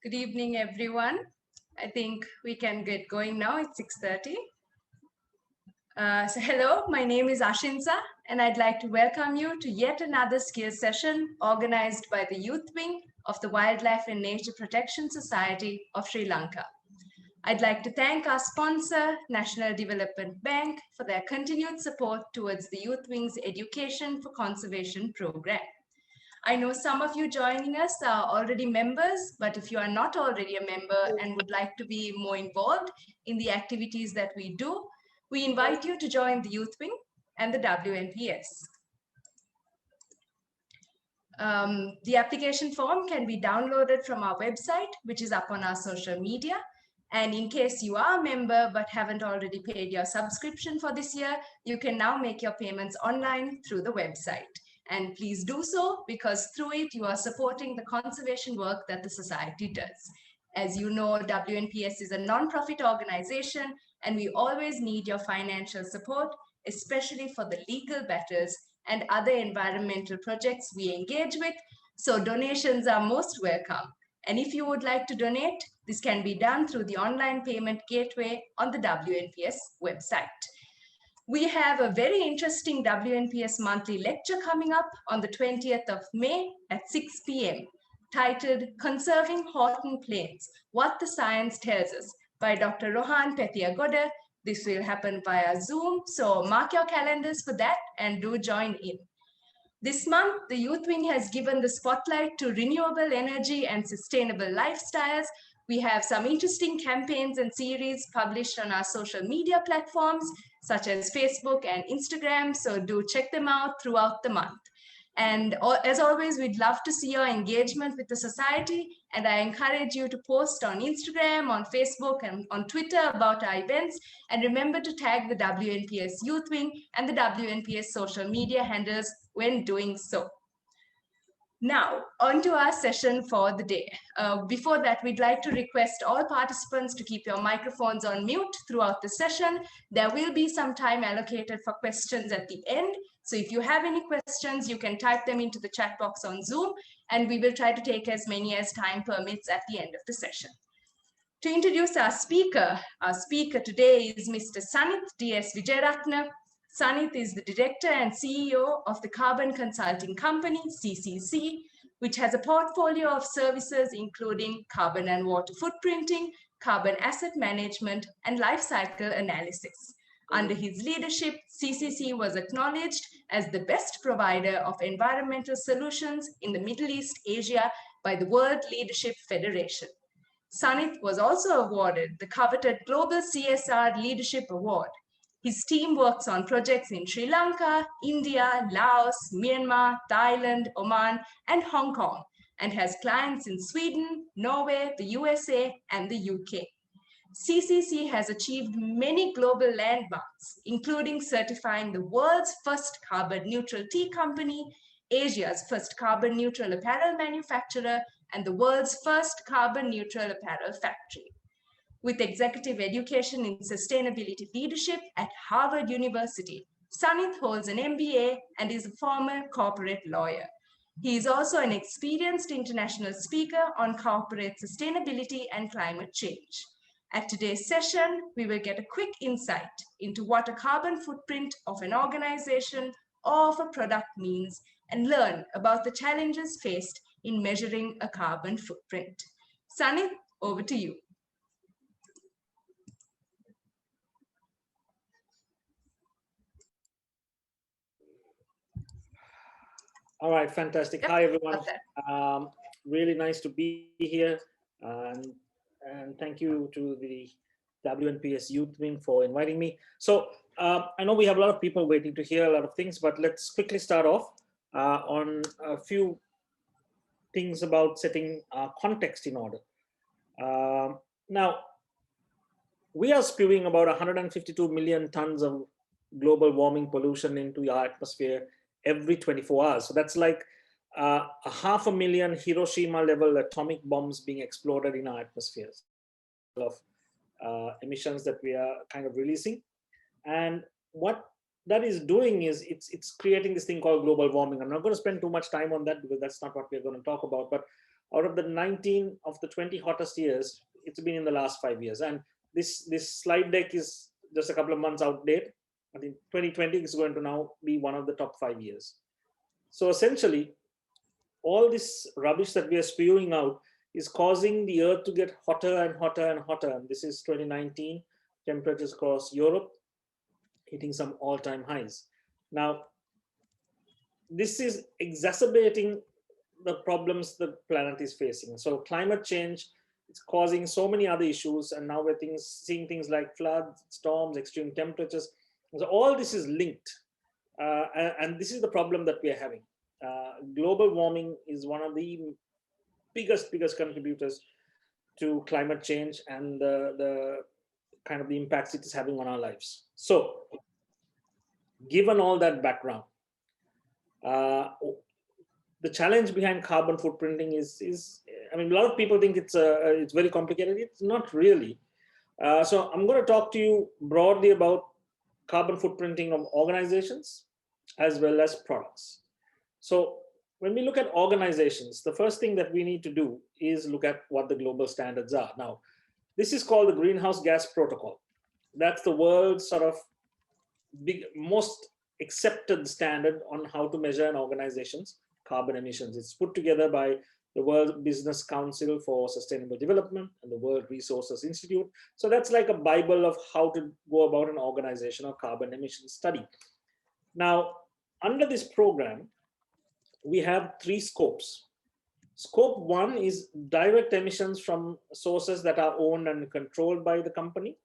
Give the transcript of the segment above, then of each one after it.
Good evening, everyone. I think we can get going now. It's 6:30. Hello, my name is Ashinsa, and I'd like to welcome you to yet another skills session organized by the Youth Wing of the Wildlife and Nature Protection Society of Sri Lanka. I'd like to thank our sponsor, National Development Bank, for their continued support towards the Youth Wing's Education for Conservation program. I know some of you joining us are already members, but if you are not already a member and would like to be more involved in the activities that we do, we invite you to join the Youth Wing and the WNPS. The application form can be downloaded from our website, which is up on our social media. And in case you are a member but haven't already paid your subscription for this year, you can now make your payments online through the website. And please do so, because through it, you are supporting the conservation work that the society does. As you know, WNPS is a non-profit organization, and we always need your financial support, especially for the legal battles and other environmental projects we engage with. So donations are most welcome. And if you would like to donate, this can be done through the online payment gateway on the WNPS website. We have a very interesting WNPS monthly lecture coming up on the 20th of May at 6 p.m. titled Conserving Houghton Plains, What the Science Tells Us by Dr. Rohan Pethiagoda. This will happen via Zoom, so mark your calendars for that and do join in. This month, the Youth Wing has given the spotlight to renewable energy and sustainable lifestyles. We have some interesting campaigns and series published on our social media platforms, such as Facebook and Instagram, so do check them out throughout the month. And as always, we'd love to see your engagement with the society, and I encourage you to post on Instagram, on Facebook, and on Twitter about our events, and remember to tag the WNPS Youth Wing and the WNPS social media handles when doing so. Now, on to our session for the day. Before that, we'd like to request all participants to keep your microphones on mute throughout the session. There will be some time allocated for questions at the end. So if you have any questions, you can type them into the chat box on Zoom, and we will try to take as many as time permits at the end of the session. To introduce our speaker today is Mr. Sanith de S. Wijeyeratne. Sanith is the director and CEO of the carbon consulting company, CCC, which has a portfolio of services including carbon and water footprinting, carbon asset management, and life cycle analysis. Under his leadership, CCC was acknowledged as the best provider of environmental solutions in the Middle East Asia by the World Leadership Federation. Sanith was also awarded the coveted Global CSR Leadership Award. His team works on projects in Sri Lanka, India, Laos, Myanmar, Thailand, Oman, and Hong Kong, and has clients in Sweden, Norway, the U.S.A., and the U.K. CCC has achieved many global landmarks, including certifying the world's first carbon-neutral tea company, Asia's first carbon-neutral apparel manufacturer, and the world's first carbon-neutral apparel factory. With executive education in sustainability leadership at Harvard University, Sanith holds an MBA and is a former corporate lawyer. He is also an experienced international speaker on corporate sustainability and climate change. At today's session, we will get a quick insight into what a carbon footprint of an organization or of a product means, and learn about the challenges faced in measuring a carbon footprint. Sanith, over to you. All right, fantastic. Hi, everyone. Really nice to be here. And thank you to the WNPS Youth Wing for inviting me. So I know we have a lot of people waiting to hear a lot of things, but let's quickly start off on a few things about setting context in order. Now, we are spewing about 152 million tons of global warming pollution into our atmosphere every 24 hours. So that's like 500,000 Hiroshima level atomic bombs being exploded in our atmospheres of emissions that we are kind of releasing. And what that is doing is it's creating this thing called global warming. I'm not going to spend too much time on that because that's not what we're going to talk about. But out of the 19 of the 20 hottest years, it's been in the last 5 years. And this slide deck is just a couple of months outdated. I think 2020 is going to now be one of the top 5 years. So essentially, all this rubbish that we are spewing out is causing the earth to get hotter and hotter and hotter. And this is 2019, temperatures across Europe hitting some all-time highs. Now, this is exacerbating the problems the planet is facing. So climate change is causing so many other issues. And now we're seeing things like floods, storms, extreme temperatures. So all this is linked. And this is the problem that we are having. Global warming is one of the biggest contributors to climate change and the kind of the impacts it is having on our lives. So given all that background, the challenge behind carbon footprinting is I mean, a lot of people think it's very complicated. It's not really. So I'm going to talk to you broadly about carbon footprinting of organizations as well as products. So when we look at organizations, the first thing that we need to do is look at what the global standards are. Now, this is called the Greenhouse Gas Protocol. That's the world's sort of most accepted standard on how to measure an organization's carbon emissions. It's put together by the World Business Council for Sustainable Development and the World Resources Institute. So that's like a Bible of how to go about an organizational carbon emission study. Now, under this program, we have 3 scopes. Scope 1 is direct emissions from sources that are owned and controlled by the company.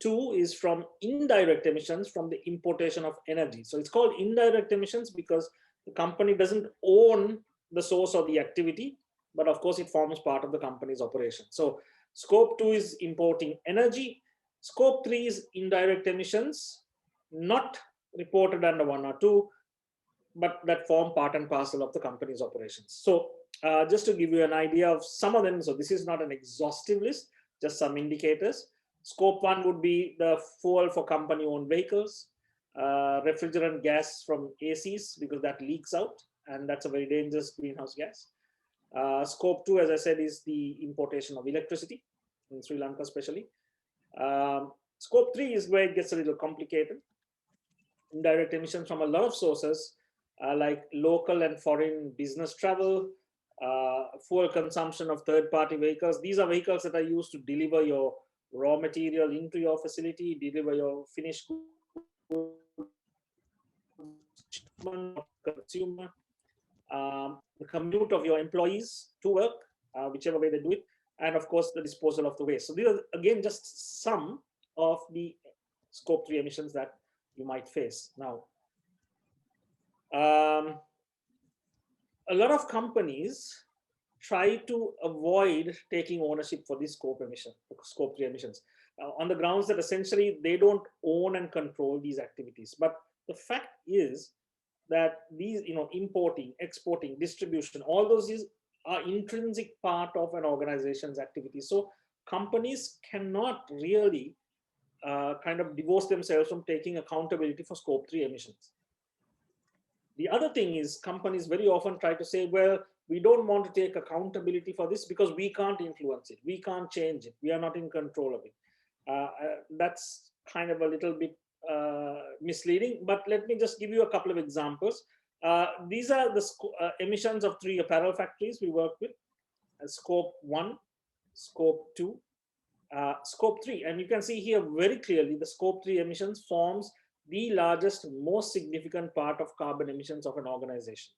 2 is from indirect emissions from the importation of energy. So it's called indirect emissions because the company doesn't own the source or the activity, but of course it forms part of the company's operation. So scope 2 is importing energy. Scope 3 is indirect emissions, not reported under 1 or 2, but that form part and parcel of the company's operations. So just to give you an idea of some of them, so this is not an exhaustive list, just some indicators. Scope 1 would be the fuel for company-owned vehicles, refrigerant gas from ACs, because that leaks out, and that's a very dangerous greenhouse gas. Scope 2, as I said, is the importation of electricity, in Sri Lanka especially. Scope 3 is where it gets a little complicated. Indirect emissions from a lot of sources, like local and foreign business travel, fuel consumption of third-party vehicles. These are vehicles that are used to deliver your raw material into your facility, deliver your finished goods to consumer, the commute of your employees to work, whichever way they do it, and of course the disposal of the waste. So these are again just some of the scope 3 emissions that you might face. Now, a lot of companies try to avoid taking ownership for these scope 3 emissions, on the grounds that essentially they don't own and control these activities. But the fact is that these, importing, exporting, distribution, all those are intrinsic part of an organization's activity. So companies cannot really kind of divorce themselves from taking accountability for scope 3 emissions. The other thing is companies very often try to say, well, we don't want to take accountability for this because we can't influence it. We can't change it. We are not in control of it. That's kind of a little bit misleading, but let me just give you a couple of examples. These are the emissions of 3 apparel factories we work with. Scope 1, Scope 2, Scope 3. And you can see here very clearly the Scope 3 emissions forms the largest, most significant part of carbon emissions of an organization.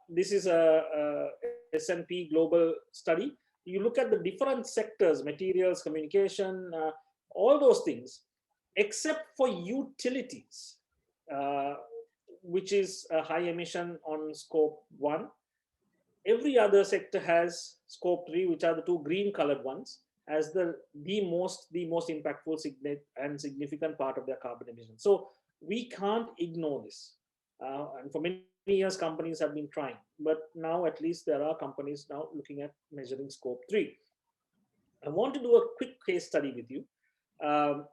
This is a S&P global study. You look at the different sectors, materials, communication, all those things, except for utilities, which is a high emission on scope 1. Every other sector has scope 3, which are the 2 green colored ones, as the most impactful and significant part of their carbon emissions. So we can't ignore this. And for many years, companies have been trying, but now at least there are companies now looking at measuring scope 3. I want to do a quick case study with you.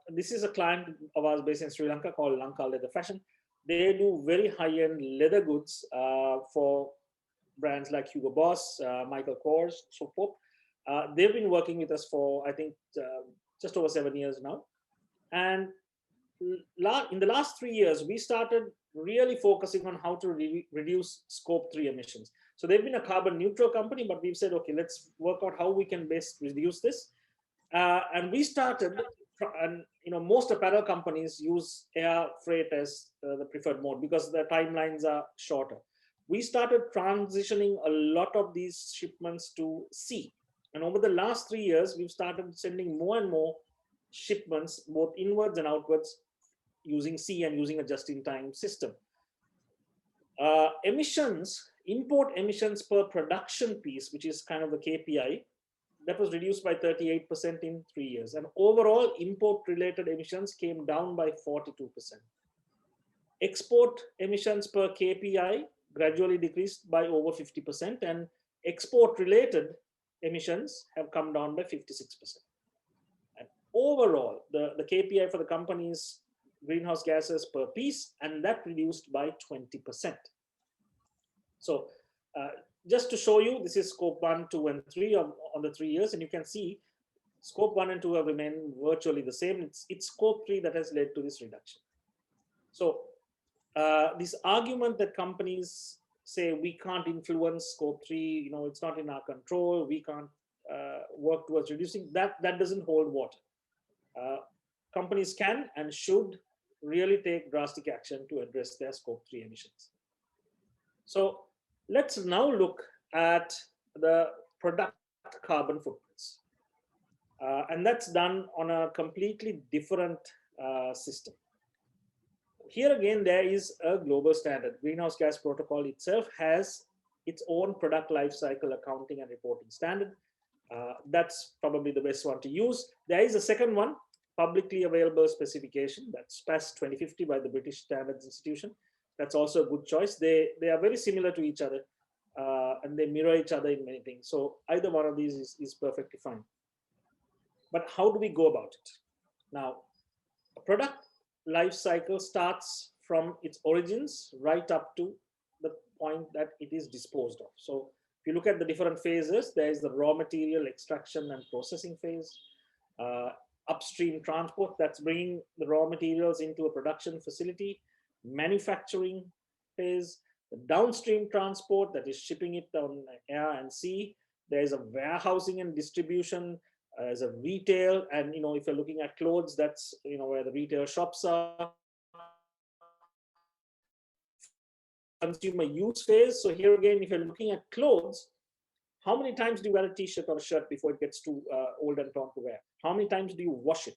This is a client of ours based in Sri Lanka called Lanka Leather Fashion. They do very high-end leather goods for brands like Hugo Boss, Michael Kors, so forth. They've been working with us for, I think, just over 7 years now. And in the last 3 years, we started really focusing on how to reduce scope 3 emissions. So they've been a carbon neutral company, but we've said, okay, let's work out how we can best reduce this. And we started, and most apparel companies use air freight as the preferred mode because the timelines are shorter. We started transitioning a lot of these shipments to sea. And over the last 3 years, we've started sending more and more shipments, both inwards and outwards, using sea and using a just-in-time system. Import emissions per production piece, which is kind of the KPI, that was reduced by 38% in 3 years. And overall, import-related emissions came down by 42%. Export emissions per KPI gradually decreased by over 50%, and export-related emissions have come down by 56%. And overall, the KPI for the company's greenhouse gases per piece, and that reduced by 20%. So just to show you, this is scope 1, 2, and 3 on the 3 years, and you can see scope 1 and 2 have remained virtually the same. It's scope 3 that has led to this reduction. So this argument that companies say we can't influence scope 3, it's not in our control, we can't work towards reducing, that doesn't hold water. Companies can and should really take drastic action to address their scope 3 emissions. So let's now look at the product carbon footprints. And that's done on a completely different system. Here again, there is a global standard. Greenhouse gas protocol itself has its own product life cycle accounting and reporting standard. That's probably the best one to use. There is a second one, publicly available specification, that's PAS 2050 by the British Standards Institution. That's also a good choice. They are very similar to each other, and they mirror each other in many things. So either one of these is perfectly fine. But how do we go about it? Now, a product life cycle starts from its origins right up to the point that it is disposed of. So if you look at the different phases, there is the raw material extraction and processing phase, upstream transport, that's bringing the raw materials into a production facility, manufacturing phase, the downstream transport, that is shipping it on air and sea. There's a warehousing and distribution, as a retail, and if you're looking at clothes, that's where the retail shops are. Consumer use phase. So here again, if you're looking at clothes, how many times do you wear a t-shirt or a shirt before it gets too old and torn to wear? How many times do you wash it?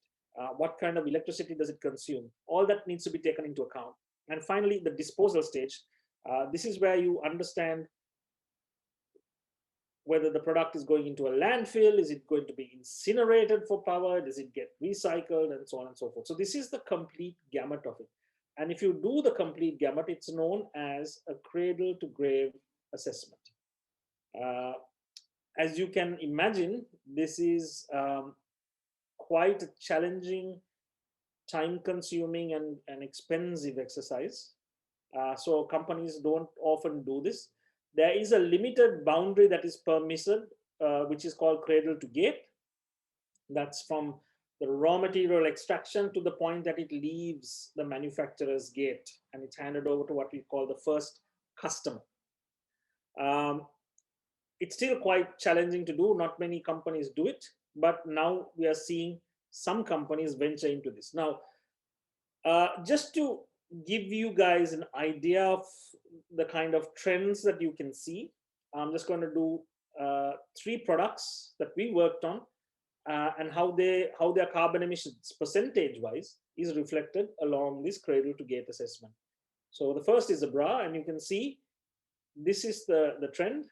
What kind of electricity does it consume? All that needs to be taken into account. And finally, the disposal stage. This is where you understand whether the product is going into a landfill, is it going to be incinerated for power, does it get recycled, and so on and so forth. So this is the complete gamut of it. And if you do the complete gamut, it's known as a cradle to grave assessment. As you can imagine, this is quite a challenging, time-consuming, and expensive exercise. So companies don't often do this. There is a limited boundary that is permitted, which is called cradle to gate. That's from the raw material extraction to the point that it leaves the manufacturer's gate and it's handed over to what we call the first customer. It's still quite challenging to do. Not many companies do it, but now we are seeing some companies venture into this. Now, just to give you guys an idea of the kind of trends that you can see, I'm just going to do 3 products that we worked on and how their carbon emissions percentage wise is reflected along this cradle to gate assessment. So the first is a bra, and you can see this is the trend.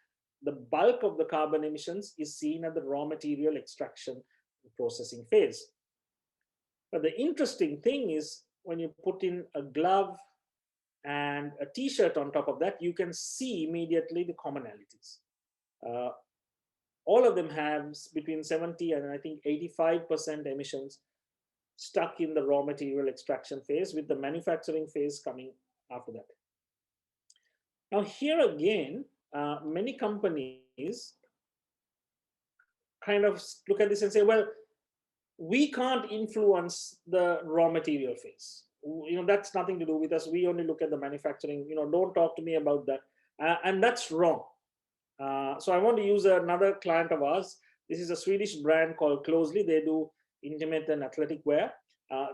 The bulk of the carbon emissions is seen at the raw material extraction processing phase. But the interesting thing is when you put in a glove and a t-shirt on top of that, you can see immediately the commonalities. All of them have between 70 and I think 85% emissions stuck in the raw material extraction phase, with the manufacturing phase coming after that. Now here again, many companies kind of look at this and say, well, we can't influence the raw material phase. That's nothing to do with us. We only look at the manufacturing. Don't talk to me about that. And that's wrong. So I want to use another client of ours. This is a Swedish brand called Closely. They do intimate and athletic wear.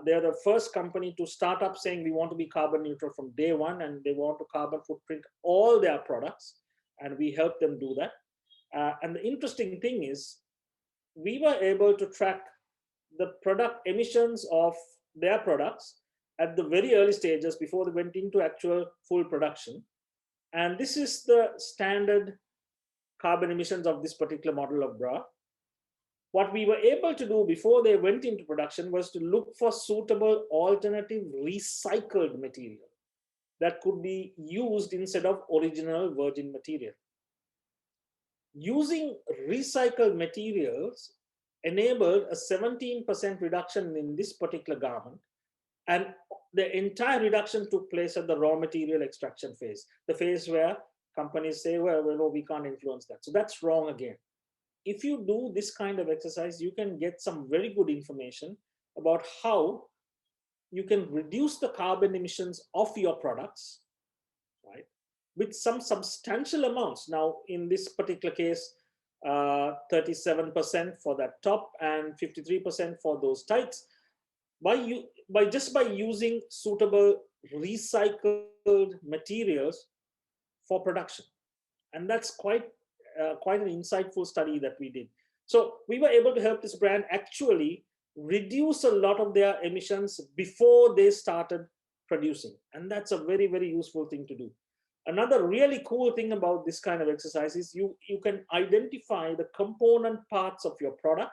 They're the first company to start up saying we want to be carbon neutral from day one, and they want to carbon footprint all their products, and we help them do that. And the interesting thing is, we were able to track the product emissions of their products at the very early stages before they went into actual full production. And this is the standard carbon emissions of this particular model of bra. What we were able to do before they went into production was to look for suitable alternative recycled material that could be used instead of original virgin material. Using recycled materials enabled a 17% reduction in this particular garment, and the entire reduction took place at the raw material extraction phase, the phase where companies say, well, no, we can't influence that. So that's wrong again. If you do this kind of exercise, you can get some very good information about how you can reduce the carbon emissions of your products, right, with some substantial amounts. Now, in this particular case, 37% for that top and 53% for those tights. Just by using suitable recycled materials for production, and that's quite an insightful study that we did. So we were able to help this brand actually reduce a lot of their emissions before they started producing, and that's a very, very useful thing to do. Another really cool thing about this kind of exercise is you can identify the component parts of your product,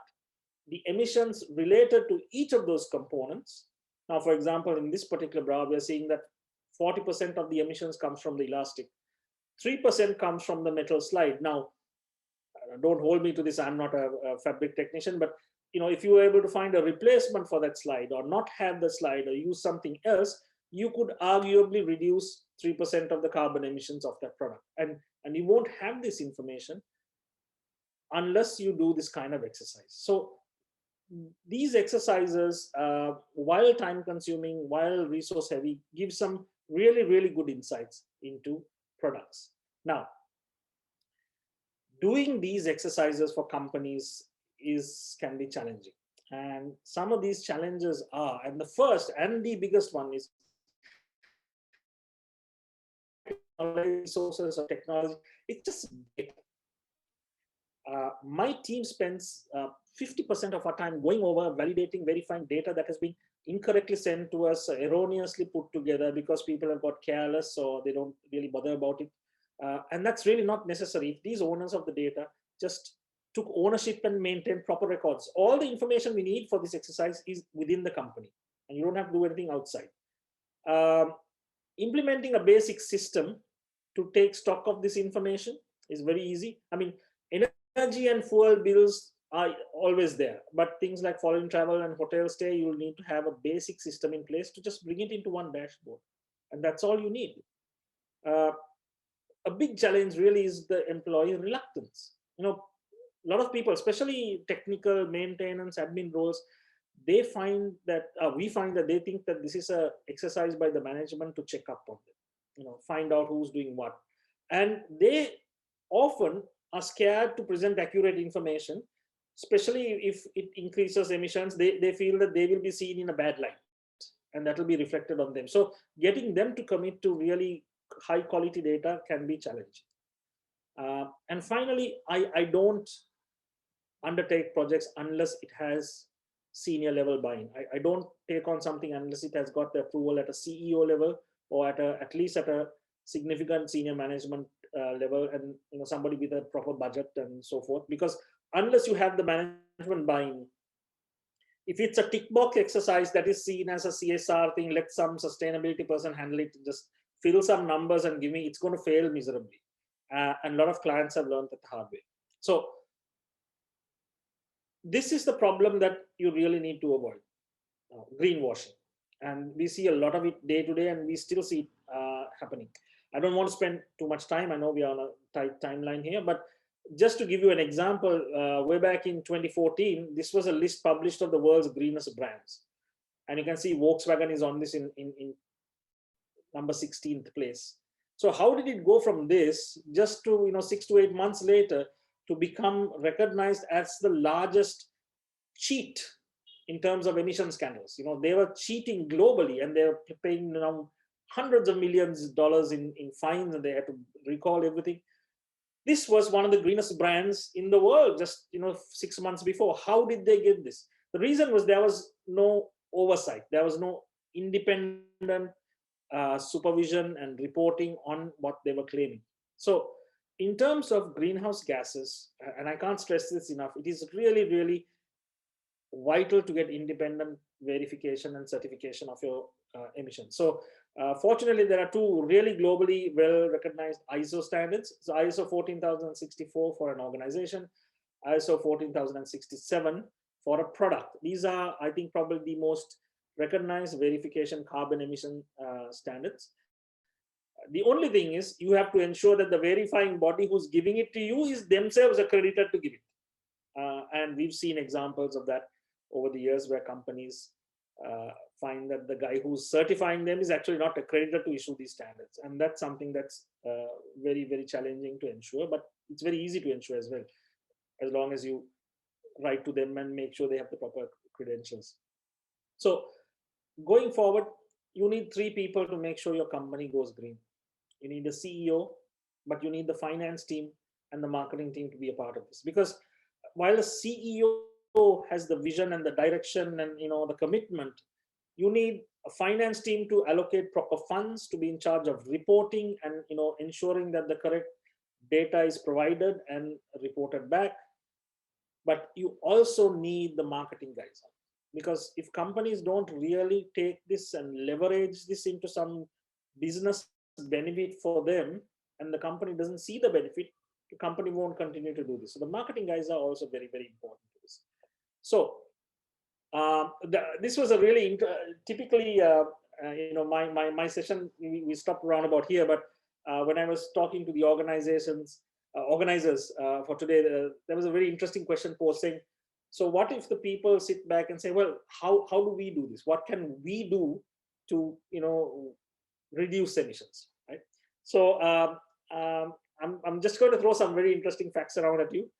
the emissions related to each of those components. Now, for example, in this particular bra, we are seeing that 40% of the emissions comes from the elastic, 3% comes from the metal slide. Now, don't hold me to this, I'm not a fabric technician, but if you were able to find a replacement for that slide, or not have the slide, or use something else, you could arguably reduce 3% of the carbon emissions of that product. And you won't have this information unless you do this kind of exercise. So these exercises, while time consuming, while resource heavy, give some really, really good insights into products. Now, doing these exercises for companies can be challenging. And some of these challenges are, and the first and the biggest one is resources of technology. It's just data. My team spends 50% of our time going over, validating, verifying data that has been incorrectly sent to us, erroneously put together because people have got careless or they don't really bother about it. And that's really not necessary. If these owners of the data just took ownership and maintained proper records, all the information we need for this exercise is within the company, and you don't have to do anything outside. Implementing a basic system to take stock of this information is very easy. I mean, energy and fuel bills are always there, but things like foreign travel and hotel stay, you'll need to have a basic system in place to just bring it into one dashboard, and that's all you need. A big challenge really is the employee reluctance. A lot of people, especially technical maintenance, admin roles, we find that they think that this is a exercise by the management to check up on them, find out who's doing what, and they often are scared to present accurate information, especially if it increases emissions. They feel that they will be seen in a bad light, and that will be reflected on them. So getting them to commit to really high quality data can be challenging. And finally, I don't undertake projects unless it has senior level buy-in. I don't take on something unless it has got the approval at a CEO level, or at least at a significant senior management level, and somebody with a proper budget and so forth. Because unless you have the management buy-in, if it's a tick box exercise that is seen as a CSR thing, let some sustainability person handle it, just fill some numbers and give me, it's going to fail miserably. And a lot of clients have learned that the hard way. So this is the problem that you really need to avoid, greenwashing. And we see a lot of it day to day, and we still see it happening. I don't want to spend too much time. I know we are on a tight timeline here, but just to give you an example, way back in 2014, this was a list published of the world's greenest brands. And you can see Volkswagen is on this in number 16th place. So how did it go from this just to 6 to 8 months later to become recognized as the largest cheat in terms of emission scandals? They were cheating globally, and they were paying hundreds of millions of dollars in fines, and they had to recall everything. This was one of the greenest brands in the world just 6 months before. How did they get this? The reason was there was no oversight. There was no independent supervision and reporting on what they were claiming. So in terms of greenhouse gases, and I can't stress this enough, it is really, really vital to get independent verification and certification of your emissions. So fortunately, there are two really globally well-recognized ISO standards. So ISO 14064 for an organization, ISO 14067 for a product. These are, I think, probably the most recognized verification carbon emission standards. The only thing is you have to ensure that the verifying body who's giving it to you is themselves accredited to give it. And we've seen examples of that over the years where companies find that the guy who's certifying them is actually not accredited to issue these standards. And that's something that's very, very challenging to ensure, but it's very easy to ensure as well, as long as you write to them and make sure they have the proper credentials. So going forward, you need 3 people to make sure your company goes green. You need the CEO, but you need the finance team and the marketing team to be a part of this. Because while the CEO has the vision and the direction and the commitment, you need a finance team to allocate proper funds, to be in charge of reporting and ensuring that the correct data is provided and reported back. But you also need the marketing guys, because if companies don't really take this and leverage this into some business benefit for them, and the company doesn't see the benefit, the company won't continue to do this. So the marketing guys are also very, very important to this. So this was a really typically my session, we stopped around about here, but when I was talking to the organizers for today, there was a very interesting question posed saying, so what if the people sit back and say, well, how do we do this? What can we do to reduce emissions, right? So I'm just going to throw some very interesting facts around at you.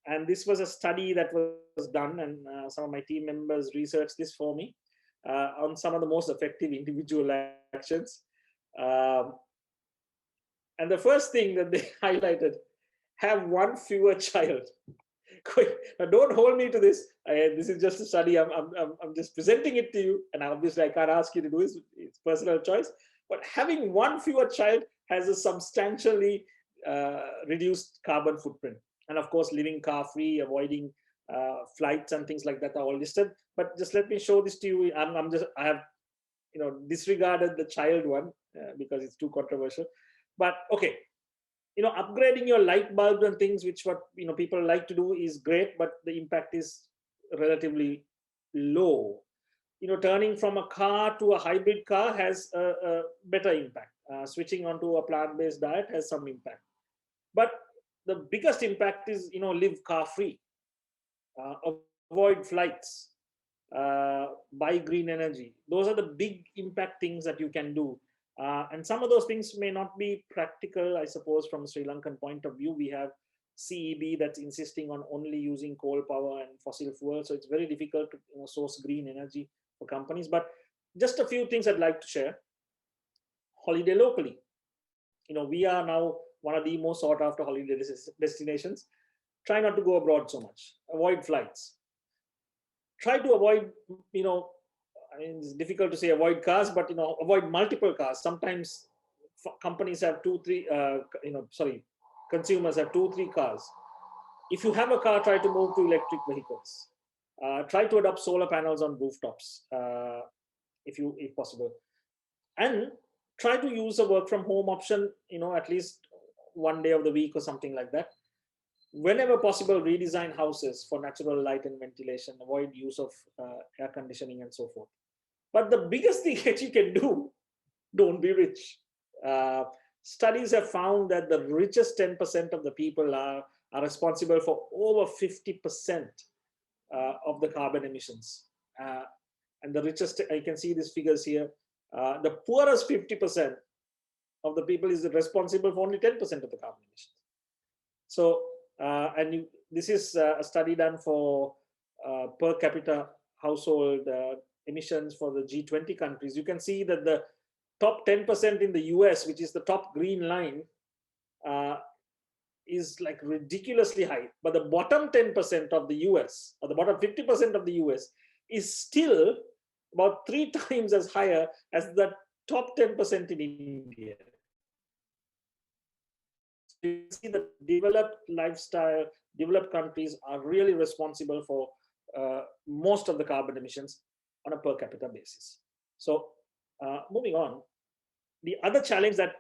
And this was a study that was done, and some of my team members researched this for me on some of the most effective individual actions. And the first thing that they highlighted, have one fewer child. Now, don't hold me to this. This is just a study. I'm just presenting it to you, and obviously I can't ask you to do this. It's personal choice. But having one fewer child has a substantially reduced carbon footprint. And of course, living car-free, avoiding flights and things like that are all listed. But just let me show this to you. I have disregarded the child one because it's too controversial. But okay. Upgrading your light bulb and things, which what people like to do, is great, but the impact is relatively low. Turning from a car to a hybrid car has a better impact. Switching onto a plant-based diet has some impact. But the biggest impact is, live car-free, avoid flights, buy green energy. Those are the big impact things that you can do. And some of those things may not be practical, I suppose, from a Sri Lankan point of view. We have CEB that's insisting on only using coal power and fossil fuel. So it's very difficult to source green energy for companies. But just a few things I'd like to share. Holiday locally. We are now one of the most sought after holiday destinations. Try not to go abroad so much. Avoid flights. Try to avoid, it's difficult to say avoid cars, but avoid multiple cars. Sometimes companies have consumers have 2-3 cars. If you have a car, try to move to electric vehicles. Try to adopt solar panels on rooftops, if possible, and try to use a work from home option. At least one day of the week or something like that. Whenever possible, redesign houses for natural light and ventilation. Avoid use of air conditioning and so forth. But the biggest thing that you can do, don't be rich. Studies have found that the richest 10% of the people are responsible for over 50% of the carbon emissions. And the richest, you can see these figures here, the poorest 50% of the people is responsible for only 10% of the carbon emissions. So, this is a study done for per capita household emissions for the G20 countries. You can see that the top 10% in the US, which is the top green line, is like ridiculously high. But the bottom 10% of the US, or the bottom 50% of the US, is still about 3 times as higher as the top 10% in India. So you see the developed lifestyle, developed countries are really responsible for most of the carbon emissions on a per capita basis. So moving on, the other challenge that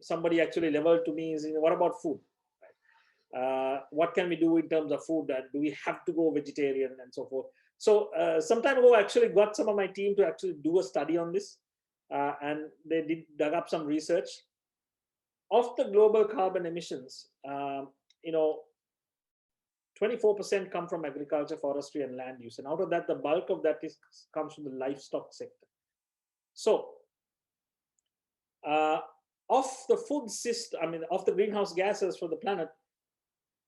somebody actually leveled to me is, what about food? What can we do in terms of food? Do we have to go vegetarian and so forth? So some time ago, I actually got some of my team to actually do a study on this, and they dug up some research. Of the global carbon emissions, 24% come from agriculture, forestry, and land use, and out of that, the bulk of that comes from the livestock sector. So, of the food system, of the greenhouse gases for the planet,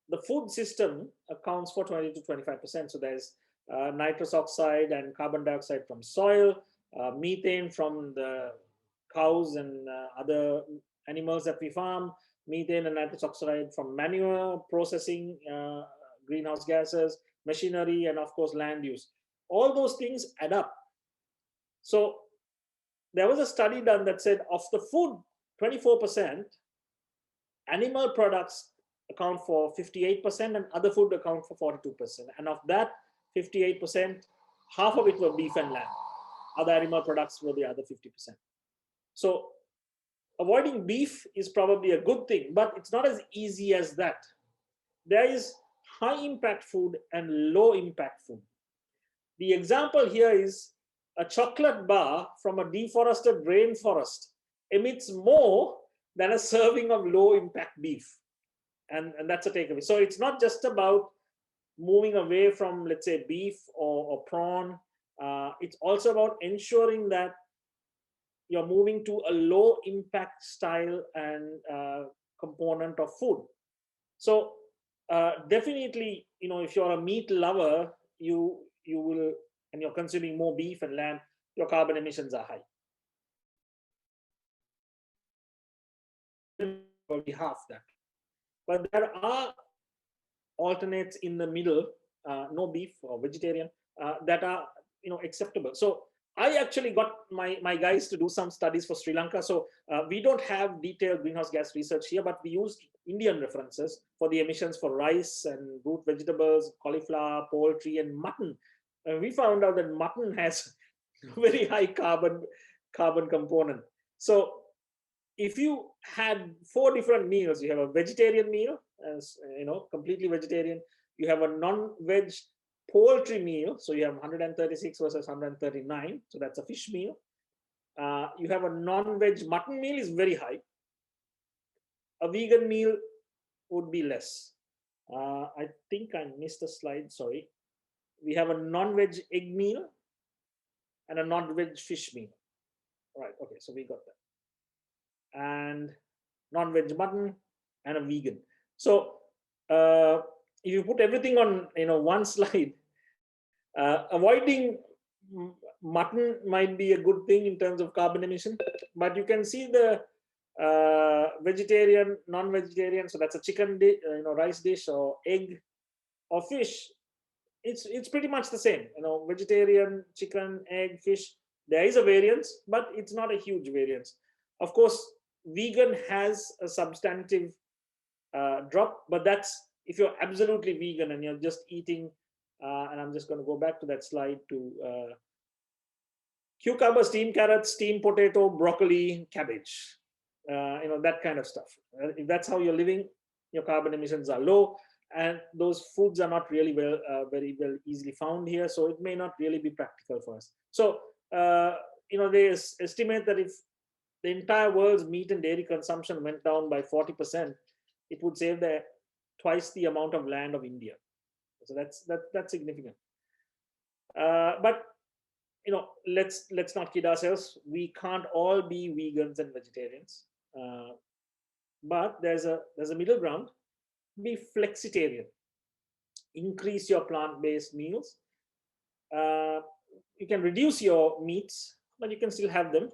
the food system accounts for 20 to 25%. So there's nitrous oxide and carbon dioxide from soil, methane from the cows and other animals that we farm, methane and nitrous oxide from manure processing, greenhouse gases, machinery, and of course land use. All those things add up. So there was a study done that said of the food, 24%, animal products account for 58% and other food account for 42%. And of that 58%, half of it were beef and lamb. Other animal products were the other 50%. So avoiding beef is probably a good thing, but it's not as easy as that. There is high impact food and low impact food. The example here is a chocolate bar from a deforested rainforest emits more than a serving of low impact beef. And that's a takeaway. So it's not just about moving away from, let's say, beef or prawn. It's also about ensuring that you're moving to a low impact style and component of food. So definitely, if you're a meat lover, you will, and you're consuming more beef and lamb, your carbon emissions are high. Probably half that. But there are alternates in the middle, no beef or vegetarian, that are acceptable. So I actually got my guys to do some studies for Sri Lanka. So we don't have detailed greenhouse gas research here, but we used Indian references for the emissions for rice and root vegetables, cauliflower, poultry, and mutton. We found out that mutton has very high carbon component. So if you had 4 different meals, you have a vegetarian meal, as completely vegetarian. You have a non-veg poultry meal, so you have 136 versus 139, so that's a fish meal. You have a non-veg mutton meal is very high. A vegan meal would be less. I think I missed a slide, sorry. We have a non-veg egg meal and a non-veg fish meal. All right, okay, so we got that. And non-veg mutton and a vegan. So if you put everything on one slide, avoiding mutton might be a good thing in terms of carbon emission, but you can see the vegetarian, non-vegetarian, so that's a chicken dish, rice dish, or egg or fish. It's pretty much the same. Vegetarian, chicken, egg, fish. There is a variance, but it's not a huge variance. Of course, vegan has a substantive drop, but that's if you're absolutely vegan and you're just eating. And I'm just going to go back to that slide to cucumber, steamed carrots, steamed potato, broccoli, cabbage, that kind of stuff. If that's how you're living, your carbon emissions are low, and those foods are not really very well easily found here, so it may not really be practical for us. So they estimate that if the entire world's meat and dairy consumption went down by 40%, it would save twice the amount of land of India. So that's significant. But let's not kid ourselves. We can't all be vegans and vegetarians. But there's a middle ground. Be flexitarian. Increase your plant-based meals. You can reduce your meats, but you can still have them.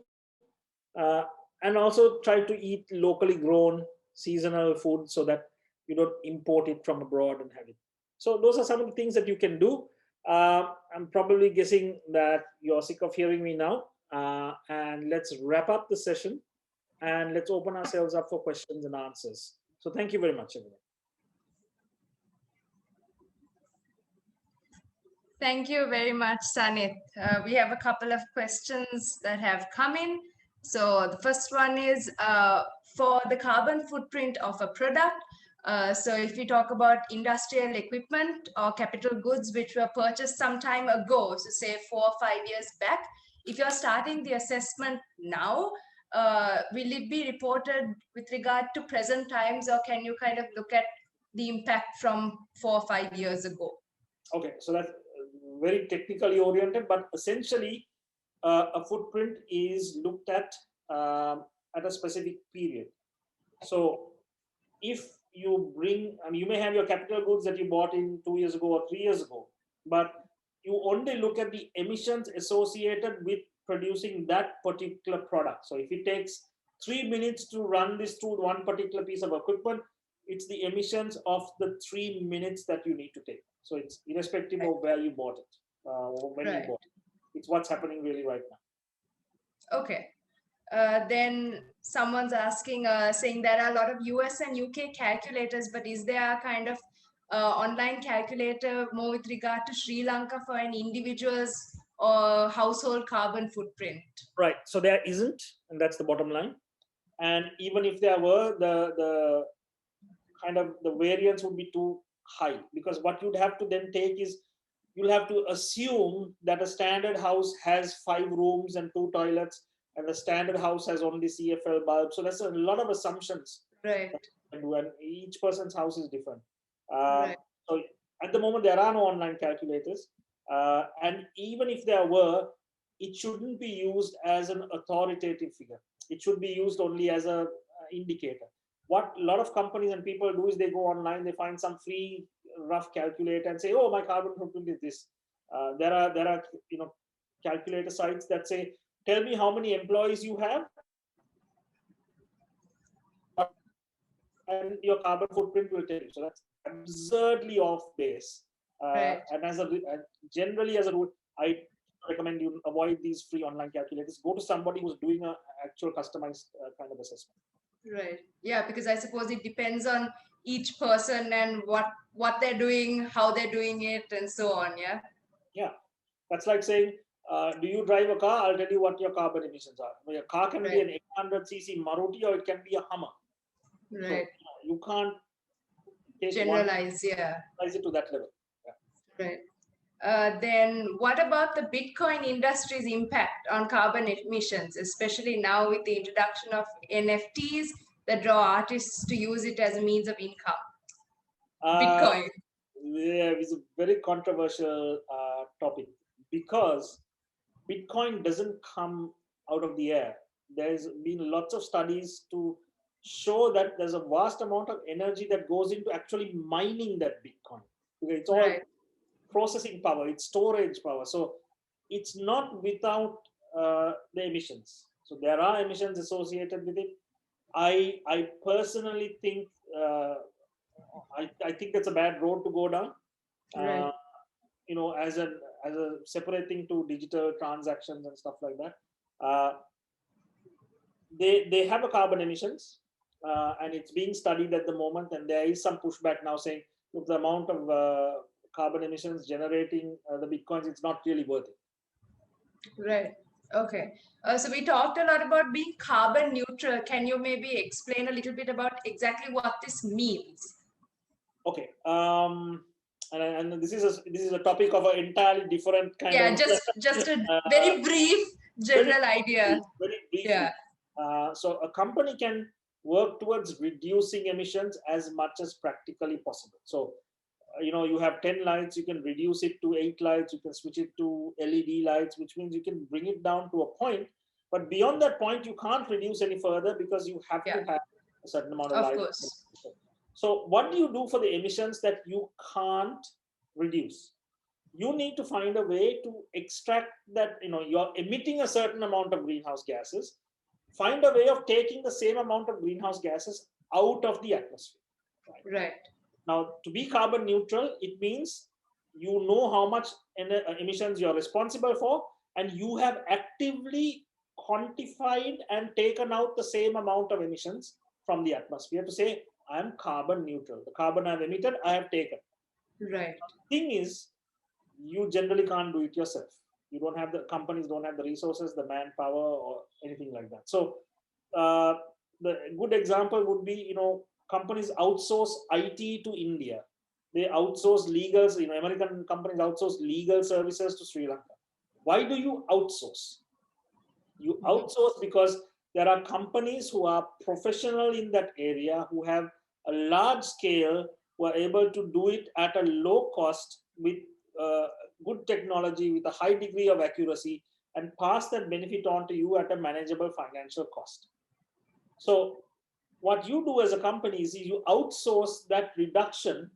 And also try to eat locally grown seasonal food so that you don't import it from abroad and have it. So those are some of the things that you can do. I'm probably guessing that you're sick of hearing me now. And let's wrap up the session and let's open ourselves up for questions and answers. So thank you very much, everyone. Thank you very much, Sanith. We have a couple of questions that have come in. So the first one is for the carbon footprint of a product. So if we talk about industrial equipment or capital goods which were purchased some time ago, so say 4 or 5 years back, if you're starting the assessment now, will it be reported with regard to present times, or can you kind of look at the impact from 4 or 5 years ago? Okay, so that's very technically oriented, but essentially a footprint is looked at a specific period. So if you bring, you may have your capital goods that you bought in 2 years ago or 3 years ago, but you only look at the emissions associated with producing that particular product. So if it takes 3 minutes to run this through one particular piece of equipment, it's the emissions of the 3 minutes that you need to take. So it's irrespective of where you bought it, or when you bought it. It's what's happening really right now. Okay. Then someone's asking, saying there are a lot of US and UK calculators, but is there a kind of online calculator more with regard to Sri Lanka for an individual's or household carbon footprint? Right. So there isn't, and that's the bottom line. And even if there were, the kind of the variance would be too high, because what you'd have to then take is you'll have to assume that a standard house has 5 rooms and 2 toilets, and the standard house has only CFL bulbs. So that's a lot of assumptions. Right. And each person's house is different. Right. So at the moment, there are no online calculators. And even if there were, it shouldn't be used as an authoritative figure. It should be used only as an indicator. What a lot of companies and people do is they go online, they find some free rough calculator and say, oh, my carbon footprint is this. There are calculator sites that say, tell me how many employees you have, and your carbon footprint will tell you. So that's absurdly off base. Right. And generally as a rule, I recommend you avoid these free online calculators. Go to somebody who's doing an actual customized kind of assessment. Right. Yeah, because I suppose it depends on each person and what they're doing, how they're doing it, and so on. Yeah. Yeah, that's like saying, do you drive a car? I'll tell you what your carbon emissions are. Your car can be an 800cc Maruti, or it can be a Hummer. Right. So, you can't generalize. Generalize it to that level. Yeah. Right. Then what about the Bitcoin industry's impact on carbon emissions, especially now with the introduction of NFTs that draw artists to use it as a means of income? Bitcoin. Yeah, it's a very controversial topic, because Bitcoin doesn't come out of the air. There's been lots of studies to show that there's a vast amount of energy that goes into actually mining that Bitcoin. It's all processing power, it's storage power. So it's not without the emissions. So there are emissions associated with it. I personally think I think that's a bad road to go down. Right. As a separate thing to digital transactions and stuff like that. They have a carbon emissions, and it's being studied at the moment. And there is some pushback now saying, look, the amount of carbon emissions generating the Bitcoins, it's not really worth it. Right. Okay. So we talked a lot about being carbon neutral. Can you maybe explain a little bit about exactly what this means? Okay. And this is a topic of an entirely different kind of. Yeah, just a very brief general idea. Very brief. Yeah. So a company can work towards reducing emissions as much as practically possible. So, you have 10 lights, you can reduce it to 8 lights, you can switch it to LED lights, which means you can bring it down to a point. But beyond that point, you can't reduce any further because you have to have a certain amount of light. Course. So what do you do for the emissions that you can't reduce? You need to find a way to extract that, you're emitting a certain amount of greenhouse gases. Find a way of taking the same amount of greenhouse gases out of the atmosphere. Right. Now, to be carbon neutral, it means you know how much emissions you're responsible for, and you have actively quantified and taken out the same amount of emissions from the atmosphere to say, I'm carbon neutral. The carbon I've emitted, I have taken. Right. The thing is, you generally can't do it yourself. You don't have companies don't have the resources, the manpower, or anything like that. So the good example would be, companies outsource IT to India. They outsource legals, American companies outsource legal services to Sri Lanka. Why do you outsource? You outsource because there are companies who are professional in that area, who have a large scale, who are able to do it at a low cost with good technology, with a high degree of accuracy, and pass that benefit on to you at a manageable financial cost. So what you do as a company is you outsource that reduction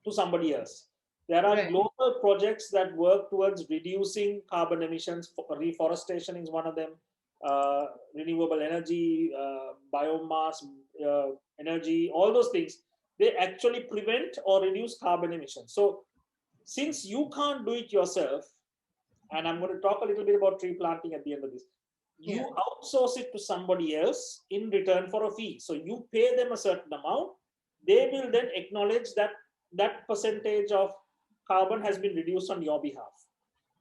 to somebody else. There are global projects that work towards reducing carbon emissions. Reforestation is one of them. Renewable energy, biomass, energy, all those things, they actually prevent or reduce carbon emissions. So since you can't do it yourself, and I'm going to talk a little bit about tree planting at the end of this, you outsource it to somebody else in return for a fee. So you pay them a certain amount. They will then acknowledge that that percentage of carbon has been reduced on your behalf.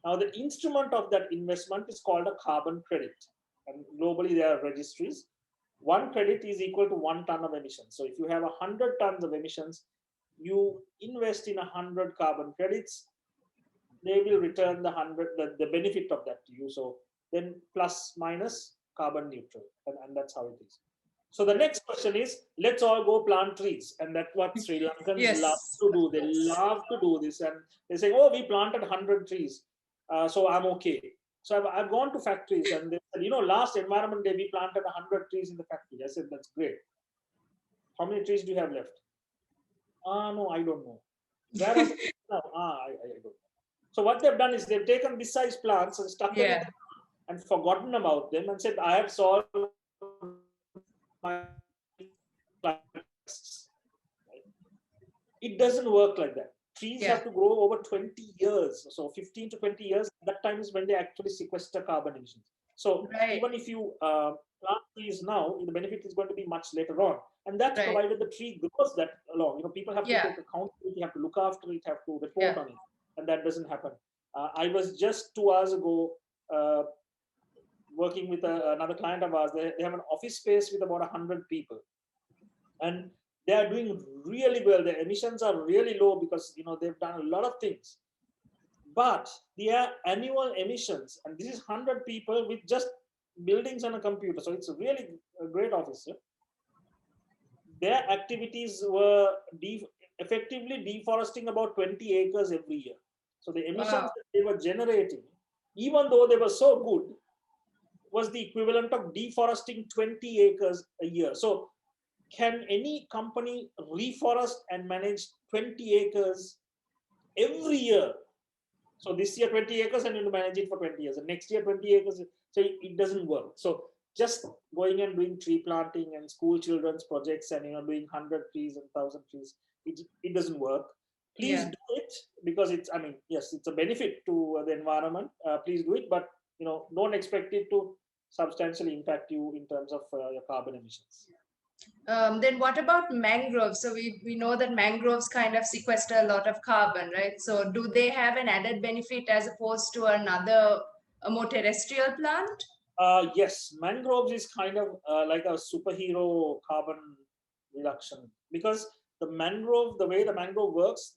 Now, the instrument of that investment is called a carbon credit. And globally, there are registries. One credit is equal to 1 ton of emissions. So if you have 100 tons of emissions, you invest in 100 carbon credits, they will return the benefit of that to you. So then plus minus carbon neutral, and that's how it is. So the next question is, let's all go plant trees. And that's what Sri Lankans love to do. They love to do this. And they say, oh, we planted 100 trees. So I'm okay. So I've gone to factories and they said, last Environment Day, we planted 100 trees in the factory. I said, that's great. How many trees do you have left? No, I don't know. Where are they now? I don't know. So what they've done is they've taken this size plants and stuck them in and forgotten about them and said, I have solved my tasks. It doesn't work like that. Trees have to grow over 20 years. So 15 to 20 years, that time is when they actually sequester carbon emissions. So even if you plant trees now, the benefit is going to be much later on. And that's provided the tree grows that long. People have to take account of it, you have to look after it, have to report on it. And that doesn't happen. I was just 2 hours ago working with another client of ours. They have an office space with about 100 people. And they are doing really well. Their emissions are really low because they've done a lot of things. But their annual emissions, and this is 100 people with just buildings and a computer. So it's really a great office. Their activities were effectively deforesting about 20 acres every year. So the emissions that they were generating, even though they were so good, was the equivalent of deforesting 20 acres a year. So can any company reforest and manage 20 acres every year? So this year 20 acres and you manage it for 20 years, and next year 20 acres. So it doesn't work. So just going and doing tree planting and school children's projects and doing 100 trees and 1,000 trees, it doesn't work. Please do it because it's, yes, it's a benefit to the environment. Please do it, but don't expect it to substantially impact you in terms of your carbon emissions. Then what about mangroves? So we know that mangroves kind of sequester a lot of carbon, right? So do they have an added benefit as opposed to a more terrestrial plant? Yes, mangroves is kind of like a superhero carbon reduction, because the way the mangrove works,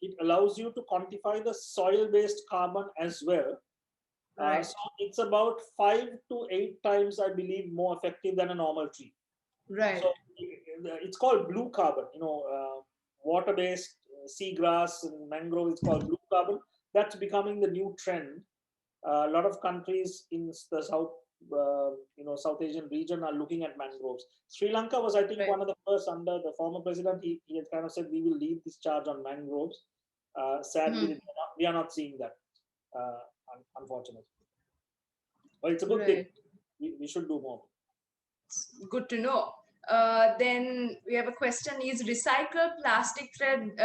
it allows you to quantify the soil-based carbon as well, Right. So it's about 5 to 8 times, I believe, more effective than a normal tree. Right. So it's called blue carbon. Water-based seagrass and mangrove is called blue carbon. That's becoming the new trend. A lot of countries in the South Asian region are looking at mangroves. Sri Lanka was, I think, Right. one of the first under the former president. He had kind of said, we will lead this charge on mangroves. Sadly, we are not seeing that, unfortunately. But it's a good thing. Right. We should do more. Good to know. Then we have a question: is recycled plastic thread,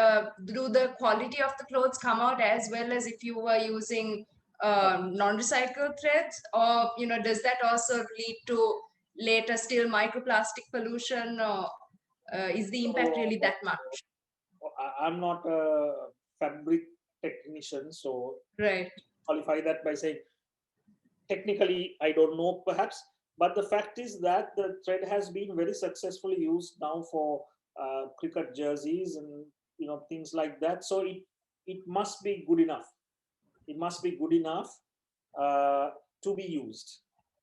do the quality of the clothes come out as well as if you were using non-recycled threads, or does that also lead to later still microplastic pollution, or is the impact really that much? I'm not a fabric technician, so Right. qualify that by saying technically I don't know, perhaps. But the fact is that the thread has been very successfully used now for cricket jerseys and things like that. So it must be good enough. It must be good enough to be used.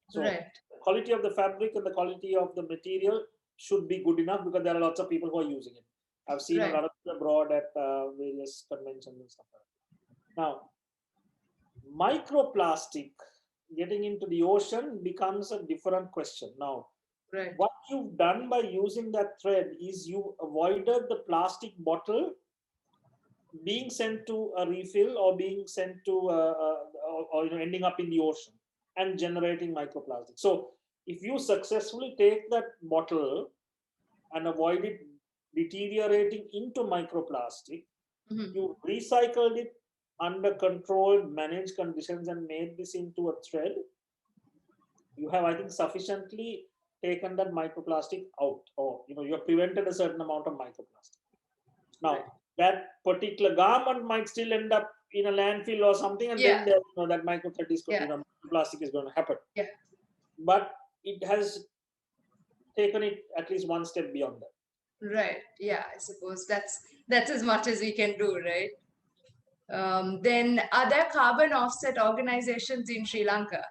So Right. the quality of the fabric and the quality of the material should be good enough, because there are lots of people who are using it. I've seen a lot of people abroad at various conventions and stuff like that. Now, microplastic getting into the ocean becomes a different question. Now, what you've done by using that thread is you avoided the plastic bottle being sent to a refill or being sent to or ending up in the ocean and generating microplastic. So if you successfully take that bottle and avoid it deteriorating into microplastic, you recycled it under controlled, managed conditions and made this into a thread, you have, I think, sufficiently taken that microplastic out, or you have prevented a certain amount of microplastic. Now, that particular garment might still end up in a landfill or something, and then that microplastic is going to happen. Yeah. But it has taken it at least one step beyond that. Right. Yeah, I suppose that's as much as we can do, right? Then are there carbon offset organizations in Sri Lanka?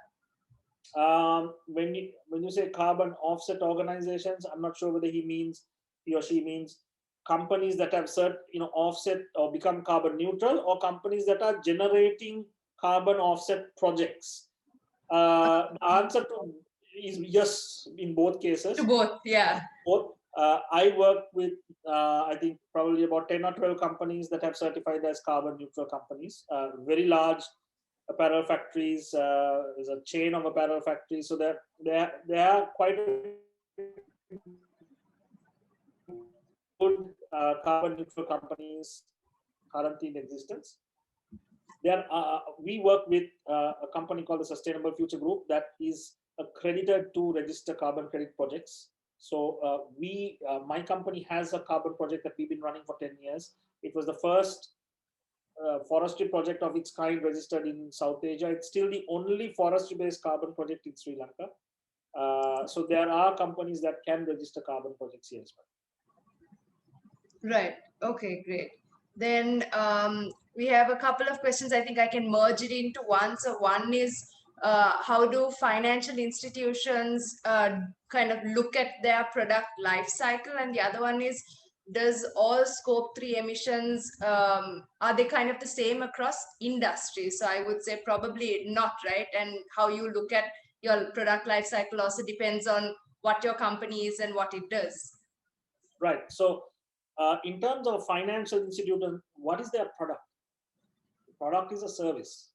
When you say carbon offset organizations, I'm not sure whether he or she means companies that have offset or become carbon neutral, or companies that are generating carbon offset projects. The answer is yes in both cases. To both, yeah. Both. I work with I think probably about 10 or 12 companies that have certified as carbon neutral companies. Very large apparel factories. There's a chain of apparel factories, so there are quite good carbon neutral companies currently in existence. We work with a company called the Sustainable Future Group that is accredited to register carbon credit projects. So my company has a carbon project that we've been running for 10 years. It was the first forestry project of its kind registered in South Asia. It's still the only forestry-based carbon project in Sri Lanka. So there are companies that can register carbon projects here as well. Right. Okay, great. Then we have a couple of questions. I think I can merge it into one. So one is, how do financial institutions kind of look at their product life cycle? And the other one is, does all scope 3 emissions, are they kind of the same across industries? So I would say probably not, right? And how you look at your product life cycle also depends on what your company is and what it does. Right. So in terms of financial institution, what is their product? The product is a service.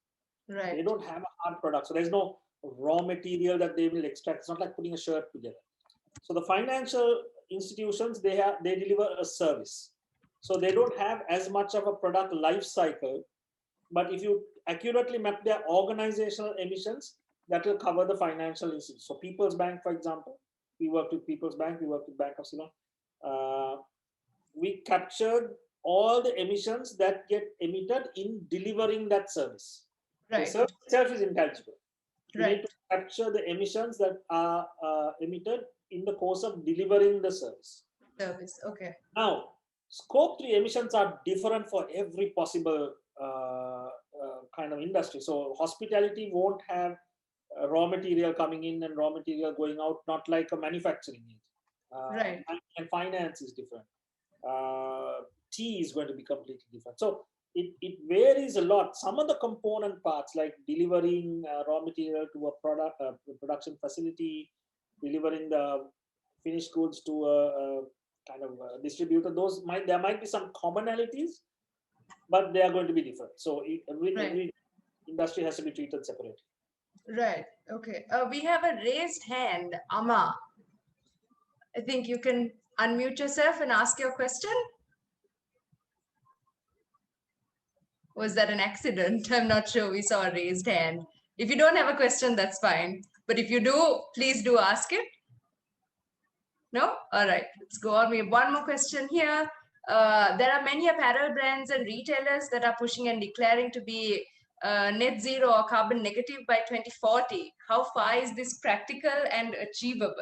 Right. They don't have a hard product. So there's no raw material that they will extract. It's not like putting a shirt together. So the financial institutions, they deliver a service. So they don't have as much of a product life cycle. But if you accurately map their organizational emissions, that will cover the financial institutions. So People's Bank, for example, we worked with People's Bank, we worked with Bank of Ceylon. We captured all the emissions that get emitted in delivering that service. Right. The service itself is intangible. You Right. need to capture the emissions that are emitted in the course of delivering the service. Okay. Now, scope 3 emissions are different for every possible kind of industry. So hospitality won't have raw material coming in and raw material going out, not like a manufacturing. Right. And finance is different. Tea is going to be completely different. So it varies a lot. Some of the component parts, like delivering raw material to a production facility, delivering the finished goods to a kind of distributor, there might be some commonalities, but they are going to be different. So every industry has to be treated separately. Right. Okay. We have a raised hand, Amma. I think you can unmute yourself and ask your question. Was that an accident? I'm not sure. We saw a raised hand. If you don't have a question, that's fine. But if you do, please do ask it. No? All right. Let's go on. We have one more question here. There are many apparel brands and retailers that are pushing and declaring to be net zero or carbon negative by 2040. How far is this practical and achievable?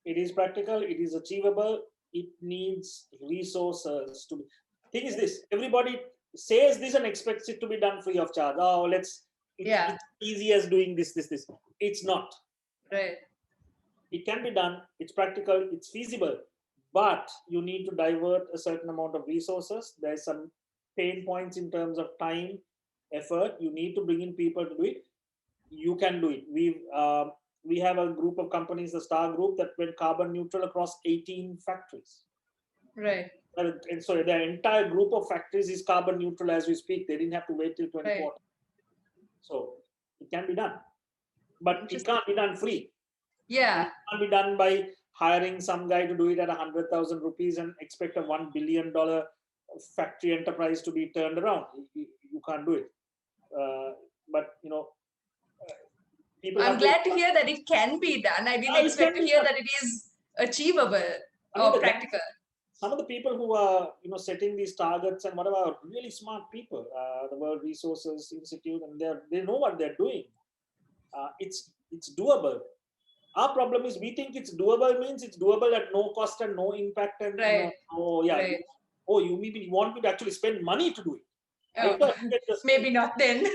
It is practical. It is achievable. It needs resources to be. Thing is this: everybody says this and expects it to be done free of charge. Oh, it's easy as doing this. It's not. Right. It can be done. It's practical. It's feasible. But you need to divert a certain amount of resources. There's some pain points in terms of time, effort. You need to bring in people to do it. You can do it. We have a group of companies, the Star Group, that went carbon neutral across 18 factories. Right. And so the entire group of factories is carbon neutral as we speak. They didn't have to wait till 2040. Right. So it can be done. But it can't be done free. Yeah. It can't be done by hiring some guy to do it at 100,000 rupees and expect a $1 billion factory enterprise to be turned around. You can't do it. But, you know, I'm glad to hear that it can be done. I didn't expect to hear that it is achievable or practical. Some of the people who are, you know, setting these targets and whatever are really smart people. The World Resources Institute, and they know what they're doing. It's doable. Our problem is we think it's doable means it's doable at no cost and no impact. And right. Right. You want me to actually spend money to do it? Oh, maybe not then.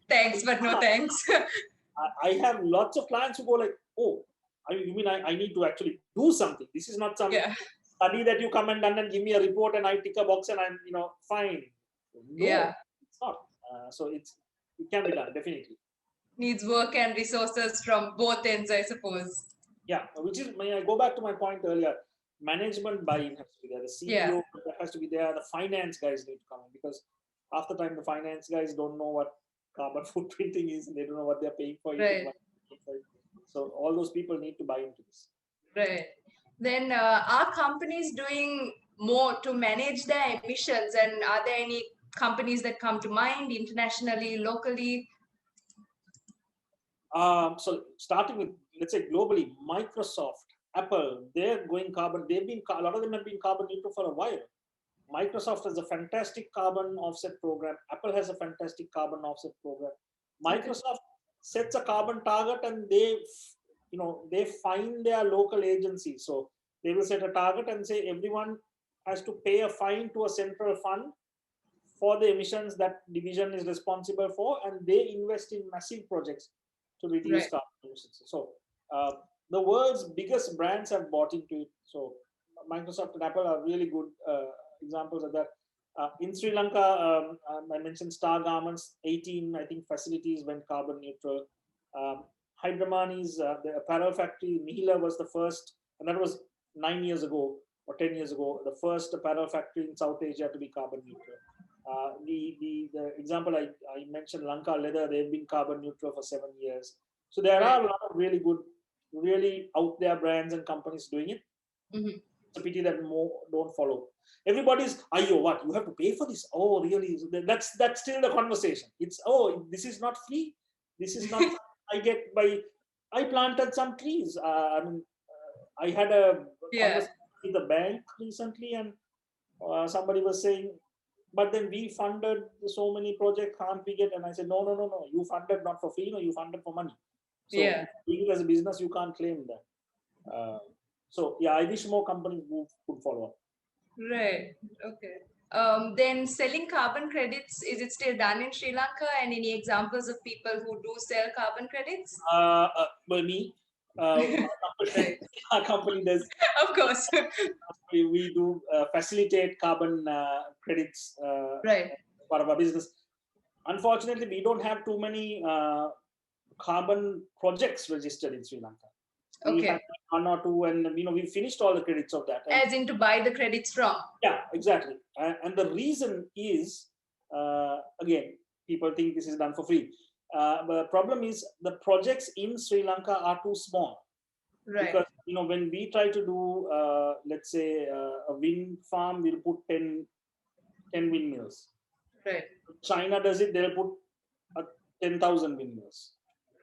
Thanks, but no thanks. I have lots of clients who go like, oh, you mean I need to actually do something? This is not some study that you come and done and give me a report and I tick a box and I'm, you know, fine. No, it's not. So it can be done, definitely. Needs work and resources from both ends, I suppose. Yeah, which is, may I go back to my point earlier, management buy-in has to be there. The CEO has to be there. The finance guys need to come in, because half the time the finance guys don't know what carbon footprinting is. They don't know what they're paying for it. Right. So all those people need to buy into this. Right. Then are companies doing more to manage their emissions? And are there any companies that come to mind internationally, locally? So starting with, let's say globally, Microsoft, Apple, they're going carbon. A lot of them have been carbon neutral for a while. Microsoft has a fantastic carbon offset program. Apple has a fantastic carbon offset program. Microsoft sets a carbon target and they find their local agencies. So they will set a target and say everyone has to pay a fine to a central fund for the emissions that division is responsible for, and they invest in massive projects to reduce carbon emissions. So the world's biggest brands have bought into it. So Microsoft and Apple are really good examples of that. In Sri Lanka, I mentioned Star Garments, 18, I think, facilities went carbon neutral. Hydramani's, the apparel factory, Mihila was the first, and that was 9 years ago or 10 years ago, the first apparel factory in South Asia to be carbon neutral. The example I mentioned, Lanka Leather, they've been carbon neutral for 7 years. So there are a lot of really good, really out there brands and companies doing it. Mm-hmm. It's a pity that more don't follow. Everybody's, what? You have to pay for this? Oh, really? That's still the conversation. It's, this is not free. This is not I get by. I planted some trees. I had a conversation with the bank recently, and somebody was saying, but then we funded so many projects, can't we get? And I said, no. You funded not for free, no, you funded for money. So being as a business, you can't claim that. So I wish more companies could follow up. Right. Okay. Then selling carbon credits, is it still done in Sri Lanka? And any examples of people who do sell carbon credits? Well, me, our company does. Of course. We do facilitate carbon credits Right. part of our business. Unfortunately, we don't have too many carbon projects registered in Sri Lanka. We Okay. have one or two, and we finished all the credits of that. As in to buy the credits from. Yeah, exactly. And the reason is, again, people think this is done for free. But the problem is the projects in Sri Lanka are too small. Right. Because when we try to do, let's say, a wind farm, we'll put 10 windmills. Right. China does it, they'll put 10,000 windmills.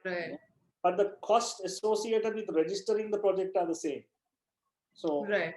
Right. But the cost associated with registering the project are the same. So right.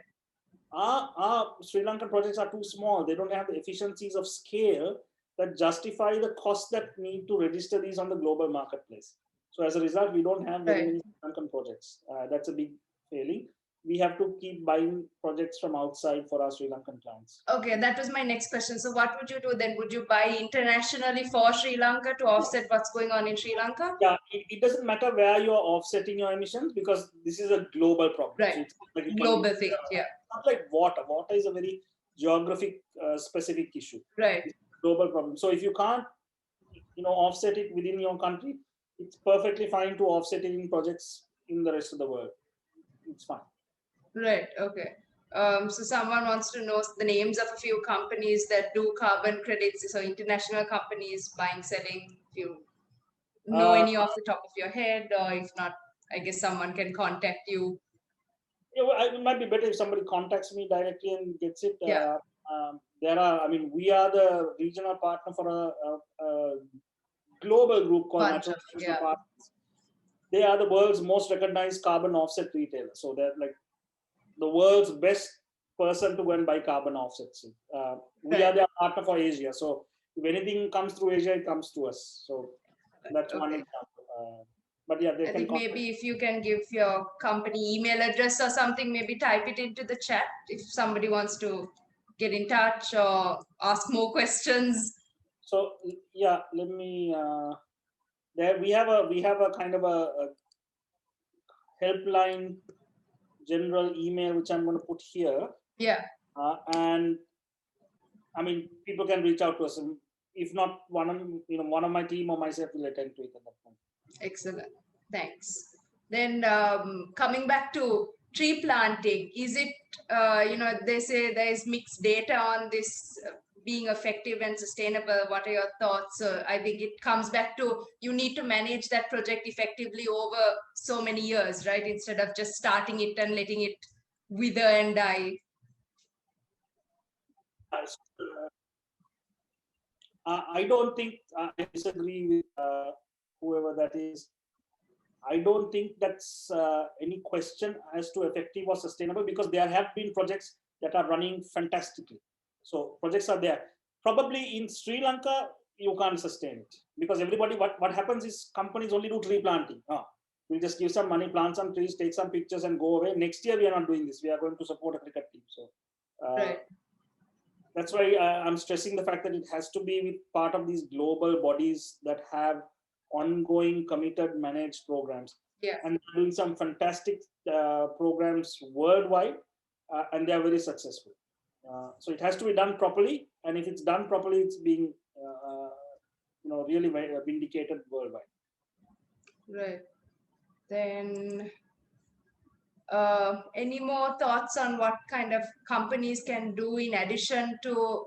Our Sri Lankan projects are too small. They don't have the efficiencies of scale that justify the cost that need to register these on the global marketplace. So as a result, we don't have very many Sri Lankan projects. That's a big failing. We have to keep buying projects from outside for our Sri Lankan clients. Okay, that was my next question. So what would you do then? Would you buy internationally for Sri Lanka to offset what's going on in Sri Lanka? Yeah, it doesn't matter where you're offsetting your emissions because this is a global problem. Right. So it's like global thing, yeah. Not like water. Water is a very geographic specific issue. Right. It's a global problem. So if you can't, offset it within your country, it's perfectly fine to offset it in projects in the rest of the world. It's fine. Right. Okay. So someone wants to know the names of a few companies that do carbon credits. So international companies buying, selling. If you know any off the top of your head, or if not, I guess someone can contact you. Yeah, it might be better if somebody contacts me directly and gets it. Yeah. We are the regional partner for a global group called Materiality. They are the world's most recognized carbon offset retailer. So they're like the world's best person to go and buy carbon offsets. We are their partner for Asia. So if anything comes through Asia, it comes to us. So that's one example. But yeah, I think maybe if you can give your company email address or something, maybe type it into the chat if somebody wants to get in touch or ask more questions. So yeah, let me. There we have a kind of a helpline general email which I'm going to put here. Yeah. And I mean, people can reach out to us. If not, one of my team or myself will attend to it at that point. Excellent. Thanks. Then coming back to tree planting, is it, they say there is mixed data on this being effective and sustainable. What are your thoughts? I think it comes back to you need to manage that project effectively over so many years, right? Instead of just starting it and letting it wither and die. I don't think I disagree with whoever that is. I don't think that's any question as to effective or sustainable because there have been projects that are running fantastically. So projects are there. Probably in Sri Lanka, you can't sustain it because everybody, what happens is companies only do tree planting. We'll just give some money, plant some trees, take some pictures and go away. Next year, we are not doing this. We are going to support a cricket team. So that's why I'm stressing the fact that it has to be with part of these global bodies that have ongoing, committed, managed programs. Yeah. And they're doing some fantastic programs worldwide, and they are very successful. So it has to be done properly, and if it's done properly, it's being really vindicated worldwide. Right. Then any more thoughts on what kind of companies can do in addition to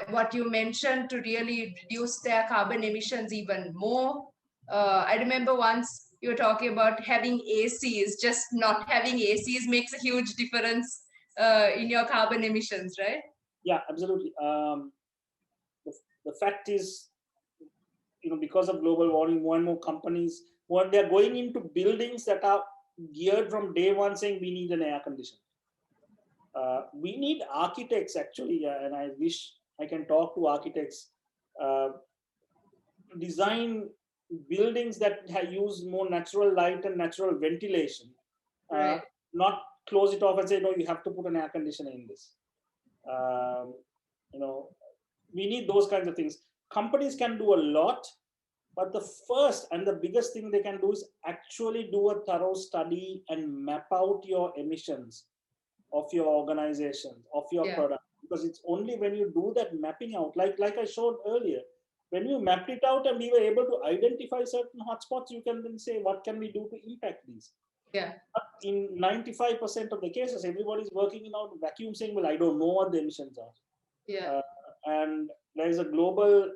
what you mentioned to really reduce their carbon emissions even more? I remember once you were talking about having ACs. Just not having ACs makes a huge difference in your carbon emissions, right? Yeah, absolutely. The fact is, because of global warming, more and more companies, they're going into buildings that are geared from day one saying we need an air conditioner. We need architects actually, and I wish I can talk to architects, design buildings that use more natural light and natural ventilation, not close it off and say, no, you have to put an air conditioner in this. we need those kinds of things. Companies can do a lot, but the first and the biggest thing they can do is actually do a thorough study and map out your emissions of your organization, of your product. Because it's only when you do that mapping out, like I showed earlier, when you mapped it out and we were able to identify certain hotspots, you can then say, what can we do to impact these? Yeah. But in 95% of the cases, everybody's working in a vacuum saying, well, I don't know what the emissions are. Yeah. And there is a global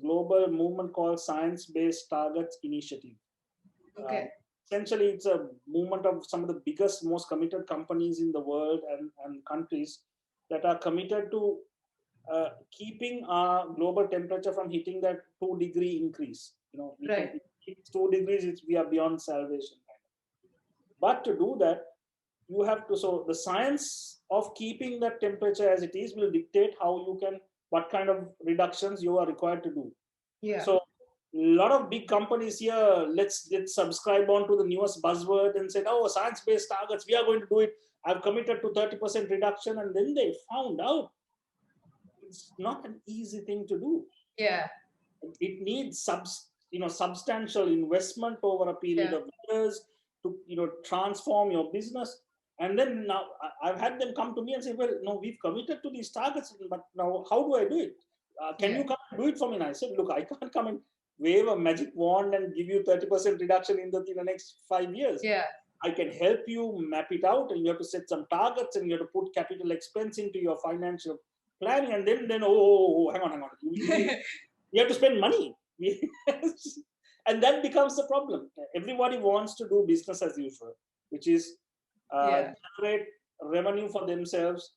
movement called Science-Based Targets Initiative. Okay. Essentially, it's a movement of some of the biggest, most committed companies in the world and countries that are committed to keeping our global temperature from hitting that 2-degree increase. Right. If it's 2 degrees, we are beyond salvation. But to do that, you have to, so the science of keeping that temperature as it is will dictate what kind of reductions you are required to do. Yeah. So a lot of big companies here, let's subscribe on to the newest buzzword and said, oh, science-based targets, we are going to do it. I've committed to 30% reduction. And then they found out it's not an easy thing to do. Yeah. It needs substantial investment over a period of years to transform your business. And then now I've had them come to me and say, well, no, we've committed to these targets, but now how do I do it? Can you come and do it for me? And I said, look, I can't come and wave a magic wand and give you 30% reduction in the next 5 years. Yeah. I can help you map it out, and you have to set some targets, and you have to put capital expense into your financial planning. And then hang on. You have to spend money. And that becomes the problem. Everybody wants to do business as usual, which is generate revenue for themselves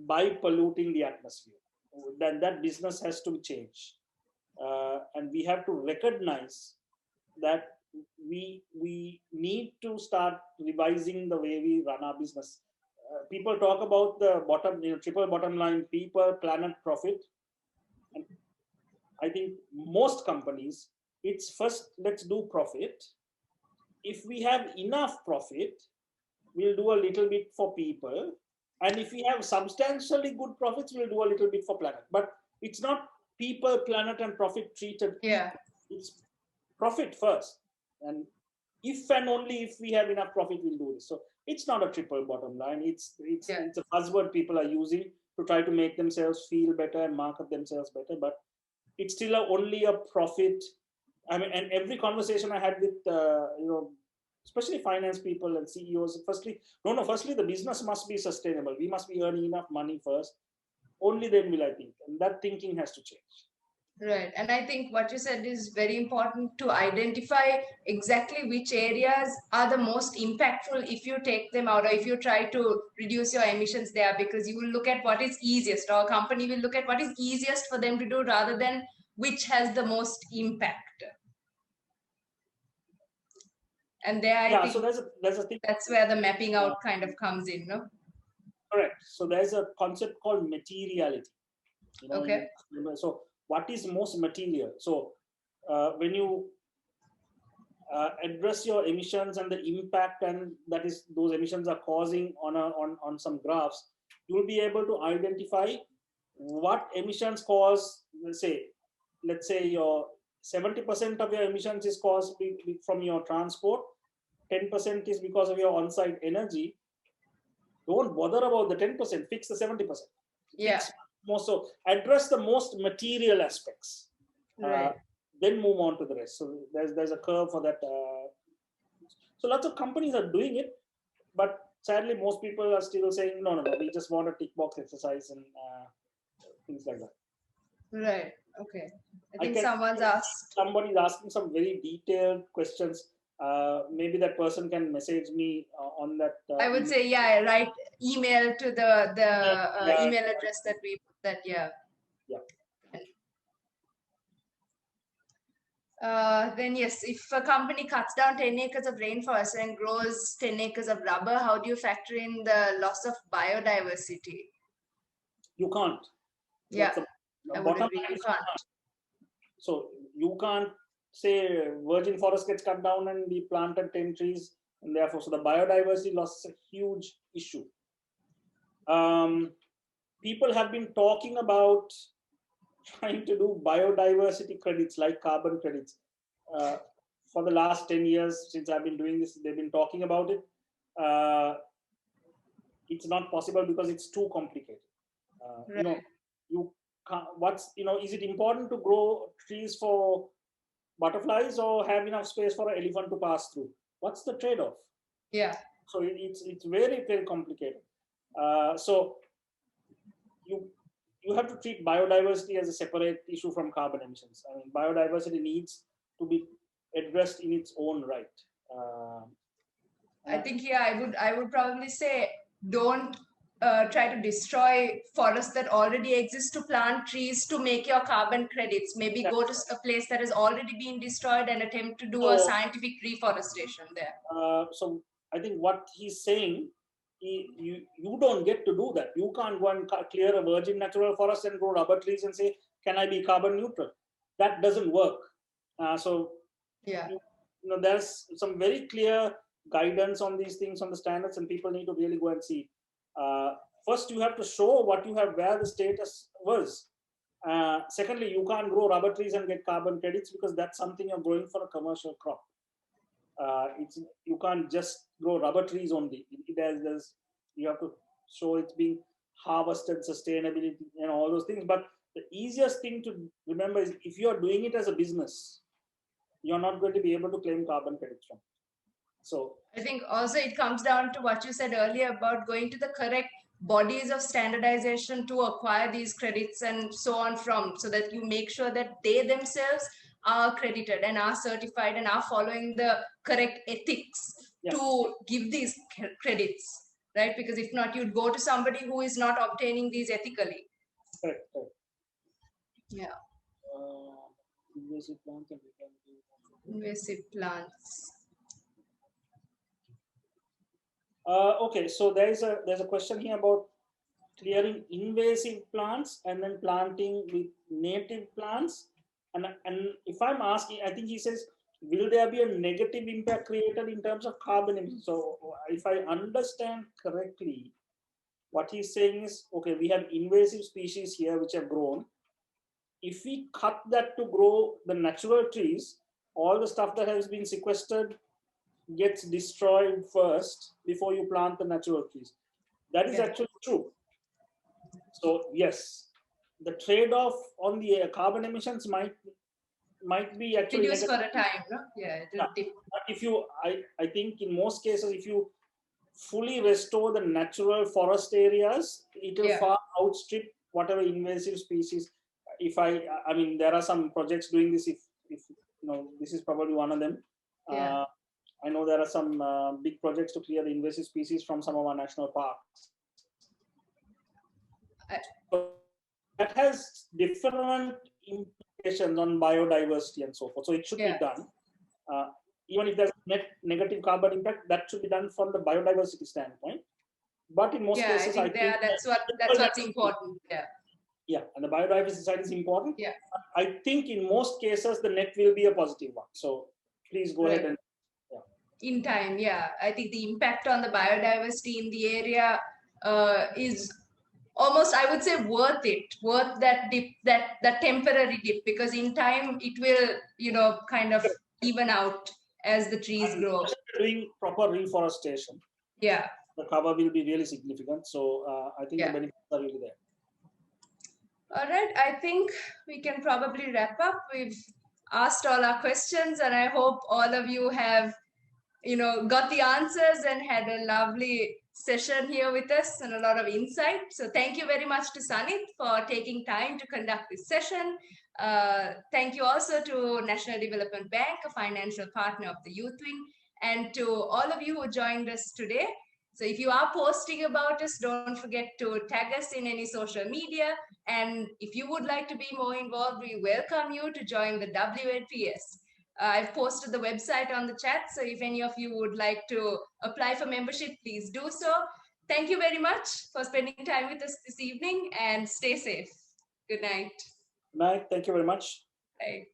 by polluting the atmosphere. Then that business has to change. And we have to recognize that we need to start revising the way we run our business. People talk about the triple bottom line: people, planet, profit. And I think most companies, it's first, let's do profit. If we have enough profit, we'll do a little bit for people. And if we have substantially good profits, we'll do a little bit for planet. But it's not people, planet, and profit treated. Yeah. It's profit first. And if and only if we have enough profit, we'll do this. So it's not a triple bottom line. It's a buzzword people are using to try to make themselves feel better and market themselves better. But it's still only a profit. I mean, and every conversation I had with, especially finance people and CEOs, firstly, the business must be sustainable. We must be earning enough money first. Only then will I think. And that thinking has to change. Right. And I think what you said is very important, to identify exactly which areas are the most impactful if you take them out, or if you try to reduce your emissions there, because you will look at what is easiest, or a company will look at what is easiest for them to do rather than which has the most impact. And there, I think so there's a thing. That's where the mapping out kind of comes in, no? Correct. So there's a concept called materiality. Okay. So what is most material? So when you address your emissions and the impact and that is those emissions are causing on some graphs, you will be able to identify what emissions cause. Let's say your 70% of your emissions is caused from your transport, 10% is because of your on-site energy. Don't bother about the 10%, fix the 70%. Yeah. So address the most material aspects, right. Then move on to the rest. So there's a curve for that. So lots of companies are doing it, but sadly most people are still saying, no, we just want a tick box exercise and things like that. Right. Okay. I think somebody's asking some very detailed questions. Maybe that person can message me on that. I would say, write email to the email address that we put that. Yeah. Then yes, if a company cuts down 10 acres of rainforest and grows 10 acres of rubber, how do you factor in the loss of biodiversity? You can't. Yeah, I would agree. You can't. So you can't say virgin forest gets cut down and we planted 10 trees, and therefore, so the biodiversity loss is a huge issue. people have been talking about trying to do biodiversity credits like carbon credits. For the last 10 years since I've been doing this, they've been talking about it. It's not possible because it's too complicated. Right. You can't, is it important to grow trees for butterflies or have enough space for an elephant to pass through? What's the trade-off? Yeah. So it's very, very complicated. So you have to treat biodiversity as a separate issue from carbon emissions. I mean, biodiversity needs to be addressed in its own right. I think I would probably say don't try to destroy forests that already exist to plant trees to make your carbon credits. Maybe go to a place that has already been destroyed and attempt to do a scientific reforestation there. So I think what he's saying, you don't get to do that. You can't go and clear a virgin natural forest and grow rubber trees and say, can I be carbon neutral? That doesn't work. So yeah, there's some very clear guidance on these things, on the standards, and people need to really go and see. First, you have to show what you have, where the status was. Secondly, you can't grow rubber trees and get carbon credits because that's something you're growing for a commercial crop. You can't just grow rubber trees only. You have to show it's being harvested, sustainability, and all those things. But the easiest thing to remember is if you are doing it as a business, you're not going to be able to claim carbon credits from it. So I think also it comes down to what you said earlier about going to the correct bodies of standardization to acquire these credits and so on from, so that you make sure that they themselves are accredited and are certified and are following the correct ethics to give these credits, right? Because if not, you'd go to somebody who is not obtaining these ethically. Correct. Yeah. Invasive plants and invasive plants. Okay, so there's a question here about clearing invasive plants and then planting with native plants. And if I'm asking, I think he says, will there be a negative impact created in terms of carbon emissions? So if I understand correctly, what he's saying is, okay, we have invasive species here which have grown. If we cut that to grow the natural trees, all the stuff that has been sequestered gets destroyed first before you plant the natural trees. That is actually true. So yes, the trade-off on the carbon emissions might be actually reduced for a time, no? But if you, I think in most cases, if you fully restore the natural forest areas, it will far outstrip whatever invasive species. I mean, there are some projects doing this. If this is probably one of them. I know there are some big projects to clear the invasive species from some of our national parks. That has different implications on biodiversity and so forth. So it should be done. Even if there's a negative carbon impact, that should be done from the biodiversity standpoint. But in most cases, I think that's what's important. Yeah, and the biodiversity side is important. Yeah. I think in most cases, the net will be a positive one. So please go ahead and. In time, I think the impact on the biodiversity in the area is almost, I would say, worth that dip, that temporary dip, because in time it will, kind of even out as the trees grow. Doing proper reforestation. Yeah. The cover will be really significant. So I think the benefits are really there. All right, I think we can probably wrap up. We've asked all our questions, and I hope all of you have got the answers and had a lovely session here with us and a lot of insight. So thank you very much to Sanith for taking time to conduct this session. Thank you also to National Development Bank, a financial partner of the Youth Wing, and to all of you who joined us today. So if you are posting about us, don't forget to tag us in any social media. And if you would like to be more involved, we welcome you to join the WNPS. I've posted the website on the chat, so if any of you would like to apply for membership, please do so. Thank you very much for spending time with us this evening, and stay safe. Good night. Good night. Thank you very much. Bye.